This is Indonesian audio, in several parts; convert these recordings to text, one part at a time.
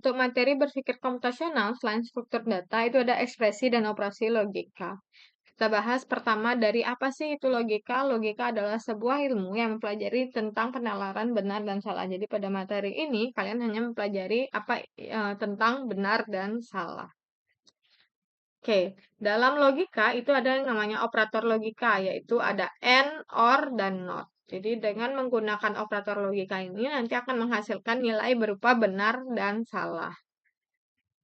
Untuk materi berpikir komputasional, selain struktur data, itu ada ekspresi dan operasi logika. Kita bahas pertama dari apa sih itu logika. Logika adalah sebuah ilmu yang mempelajari tentang penalaran benar dan salah. Jadi pada materi ini, kalian hanya mempelajari apa tentang benar dan salah. Oke, dalam logika itu ada yang namanya operator logika, yaitu ada AND, OR, dan NOT. Jadi dengan menggunakan operator logika ini nanti akan menghasilkan nilai berupa benar dan salah.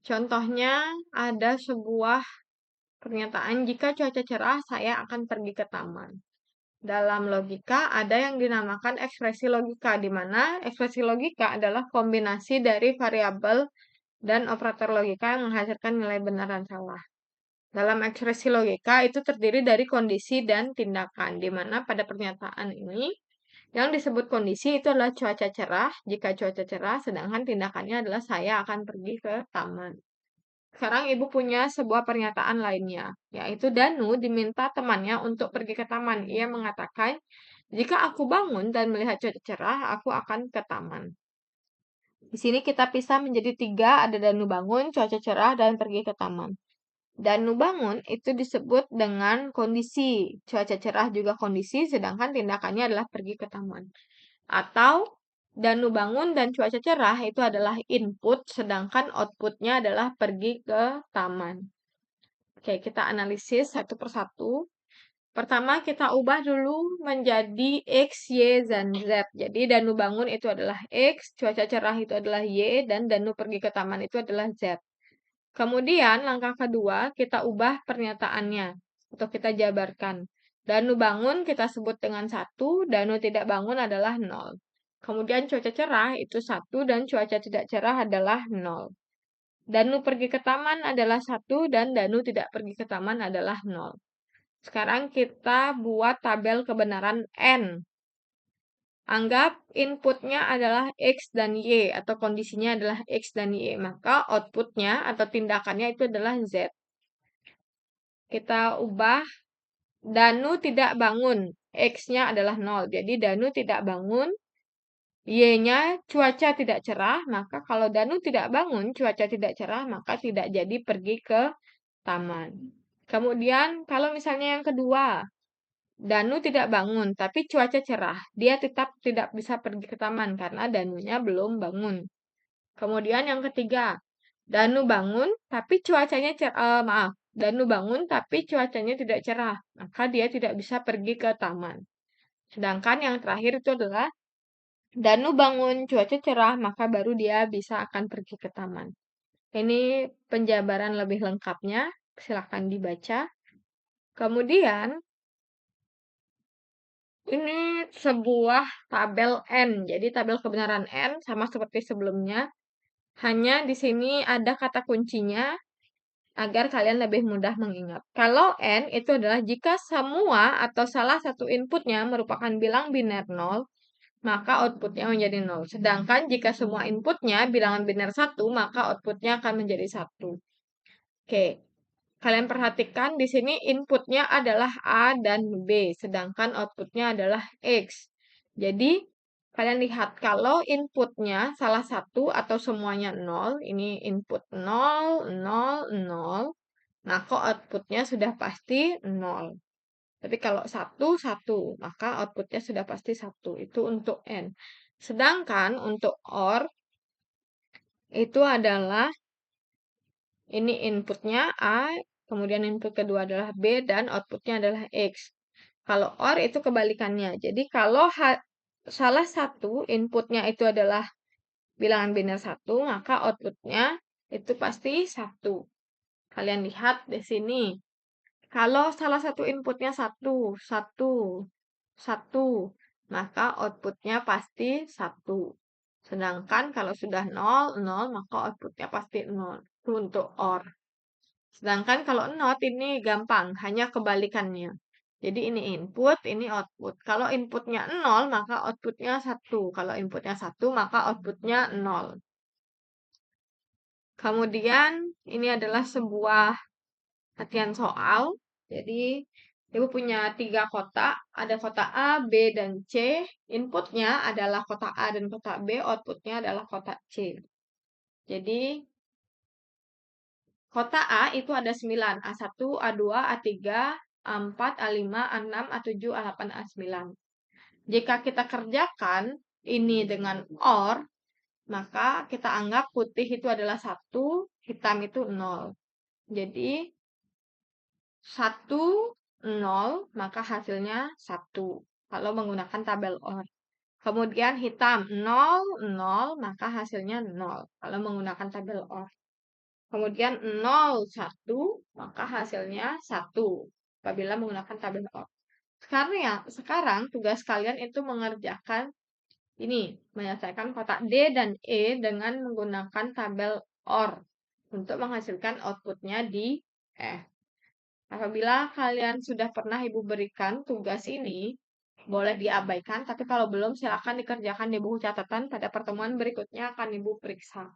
Contohnya ada sebuah pernyataan, jika cuaca cerah saya akan pergi ke taman. Dalam logika ada yang dinamakan ekspresi logika, di mana ekspresi logika adalah kombinasi dari variabel dan operator logika yang menghasilkan nilai benar dan salah. Dalam ekspresi logika itu terdiri dari kondisi dan tindakan, di mana pada pernyataan ini yang disebut kondisi itu adalah cuaca cerah, jika cuaca cerah, sedangkan tindakannya adalah saya akan pergi ke taman. Sekarang ibu punya sebuah pernyataan lainnya, yaitu Danu diminta temannya untuk pergi ke taman. Ia mengatakan, jika aku bangun dan melihat cuaca cerah, aku akan ke taman. Di sini kita pisah menjadi 3, ada Danu bangun, cuaca cerah, dan pergi ke taman. Danu bangun itu disebut dengan kondisi, cuaca cerah juga kondisi, sedangkan tindakannya adalah pergi ke taman. Atau Danu bangun dan cuaca cerah itu adalah input, sedangkan outputnya adalah pergi ke taman. Oke, kita analisis satu persatu. Pertama, kita ubah dulu menjadi X, Y, dan Z. Jadi, Danu bangun itu adalah X, cuaca cerah itu adalah Y, dan Danu pergi ke taman itu adalah Z. Kemudian, langkah kedua, kita ubah pernyataannya, atau kita jabarkan. Danu bangun kita sebut dengan 1, Danu tidak bangun adalah 0. Kemudian cuaca cerah itu 1, dan cuaca tidak cerah adalah 0. Danu pergi ke taman adalah 1, dan Danu tidak pergi ke taman adalah 0. Sekarang kita buat tabel kebenaran N. Anggap inputnya adalah X dan Y, atau kondisinya adalah X dan Y. Maka outputnya atau tindakannya itu adalah Z. Kita ubah, Danu tidak bangun. X-nya adalah 0. Jadi Danu tidak bangun. Y-nya cuaca tidak cerah. Maka kalau Danu tidak bangun, cuaca tidak cerah, maka tidak jadi pergi ke taman. Kemudian kalau misalnya yang kedua, Danu tidak bangun, tapi cuaca cerah. Dia tetap tidak bisa pergi ke taman karena Danunya belum bangun. Kemudian yang ketiga, Danu bangun, tapi cuacanya maaf, Danu bangun tapi cuacanya tidak cerah, maka dia tidak bisa pergi ke taman. Sedangkan yang terakhir itu adalah Danu bangun, cuaca cerah, maka baru dia bisa akan pergi ke taman. Ini penjabaran lebih lengkapnya, silakan dibaca. Kemudian ini sebuah tabel N. Jadi tabel kebenaran N sama seperti sebelumnya. Hanya di sini ada kata kuncinya agar kalian lebih mudah mengingat. Kalau N itu adalah jika semua atau salah satu inputnya merupakan bilang biner 0, maka outputnya menjadi 0. Sedangkan jika semua inputnya bilangan biner 1, maka outputnya akan menjadi 1. Oke, kalian perhatikan di sini inputnya adalah A dan B, sedangkan outputnya adalah X. Jadi, kalian lihat kalau inputnya salah satu atau semuanya 0, ini input 0, 0, 0, maka outputnya sudah pasti 0. Tapi kalau 1, 1, maka outputnya sudah pasti 1. Itu untuk N. Sedangkan untuk OR, itu adalah ini inputnya A, kemudian input kedua adalah B, dan outputnya adalah X. Kalau OR itu kebalikannya. Jadi kalau salah satu inputnya itu adalah bilangan biner 1, maka outputnya itu pasti 1. Kalian lihat di sini. Kalau salah satu inputnya 1, 1, 1, maka outputnya pasti 1. Sedangkan kalau sudah 0, 0, maka outputnya pasti 0. Itu untuk OR. Sedangkan kalau not ini gampang, hanya kebalikannya. Jadi ini input, ini output. Kalau inputnya 0, maka outputnya 1. Kalau inputnya 1, maka outputnya 0. Kemudian ini adalah sebuah latihan soal. Jadi Ibu punya 3 kotak, ada kotak A, B, dan C. Inputnya adalah kotak A dan kotak B, outputnya adalah kotak C. Jadi, kotak A itu ada 9, A1, A2, A3, A4, A5, A6, A7, A8, A9. Jika kita kerjakan ini dengan OR, maka kita anggap putih itu adalah 1, hitam itu 0. Jadi, 1, 0, maka hasilnya 1. Kalau menggunakan tabel OR. Kemudian hitam 0, 0, maka hasilnya 0. Kalau menggunakan tabel OR. Kemudian 0, 1, maka hasilnya 1. Apabila menggunakan tabel OR. Sekarang tugas kalian itu mengerjakan ini, menyelesaikan kotak D dan E dengan menggunakan tabel OR untuk menghasilkan outputnya di F. Apabila kalian sudah pernah Ibu berikan tugas ini, boleh diabaikan, tapi kalau belum silakan dikerjakan di buku catatan, pada pertemuan berikutnya akan Ibu periksa.